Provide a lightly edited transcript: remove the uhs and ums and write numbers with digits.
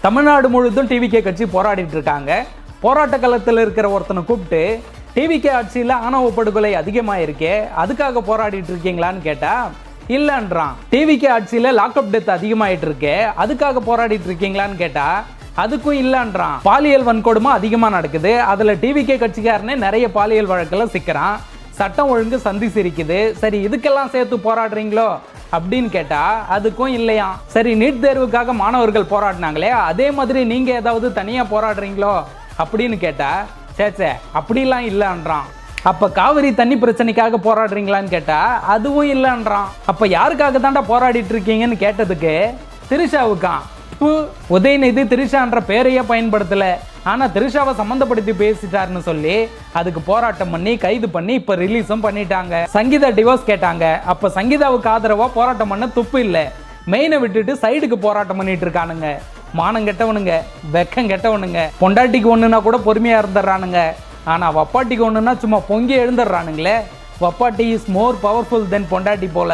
தமிழ்நாடு முழுதும் டிவிகே கட்சி போராடிட்டு இருக்காங்க. போராட்ட களத்தில் இருக்கிற ஒருத்தனை கூப்பிட்டு டிவிகே ஆட்சியில் ஆணவ படுகொலை அதிகமாக இருக்கே, அதுக்காக போராடிட்டு இருக்கீங்களான்னு கேட்டா இல்லைன்றான். டிவிகே ஆட்சியில் லாக்அப் டெத் அதிகமாயிட்டு இருக்கே, அதுக்காக போராடிட்டு இருக்கீங்களான்னு கேட்டா அதுக்கும் இல்லைன்றான். பாலியல் வன்கொடுமை அதிகமாக நடக்குது, அதில் டிவிகே கட்சிக்காரனே நிறைய பாலியல் வழக்கில் சிக்கிறான், சட்டம் ஒழுங்கு சந்தி சிரிக்குது, சரி இதுக்கெல்லாம் சேர்த்து போராடுறீங்களோ அப்படின்னு கேட்டா அதுக்கும் இல்லையா. சரி நீட் தேர்வுக்காக மாணவர்கள் போராடினாங்களே, அதே மாதிரி நீங்க ஏதாவது தனியா போராடுறீங்களோ அப்படின்னு கேட்டா சேச்சே அப்படிலாம் இல்லைன்றான். அப்ப காவிரி தண்ணி பிரச்சனைக்காக போராடுறீங்களான்னு கேட்டா அதுவும் இல்லைன்றான். அப்ப யாருக்காக தாண்டா போராடிட்டு இருக்கீங்கன்னு கேட்டதுக்கு திரிஷாவுக்கான். உதயநிதி திரிஷான்ற பேரையே பயன்படுத்தல, ஆனா திரிஷாவை சம்பந்தப்படுத்தி பேசிட்டாருன்னு சொல்லி அதுக்கு போராட்டம் பண்ணி கைது பண்ணி இப்ப ரிலீஸும் பண்ணிட்டாங்க. சங்கீதா டிவோர்ஸ் கேட்டாங்க, அப்ப சங்கீதாவுக்கு ஆதரவா போராட்டம் பண்ண துப்பு இல்லை, மெயினை விட்டுட்டு சைடுக்கு போராட்டம் பண்ணிட்டு இருக்கானுங்க. மானம் கெட்டவனுங்க, வெக்கம் கெட்டவனுங்க. பொண்டாட்டிக்கு ஒண்ணுனா கூட பொறுமையா இருந்துடுறானுங்க, ஆனா வப்பாட்டிக்கு ஒண்ணுனா சும்மா பொங்கி எழுந்துடுறானுங்களே. வப்பாட்டி இஸ் மோர் பவர்ஃபுல் தென் பொண்டாட்டி போல.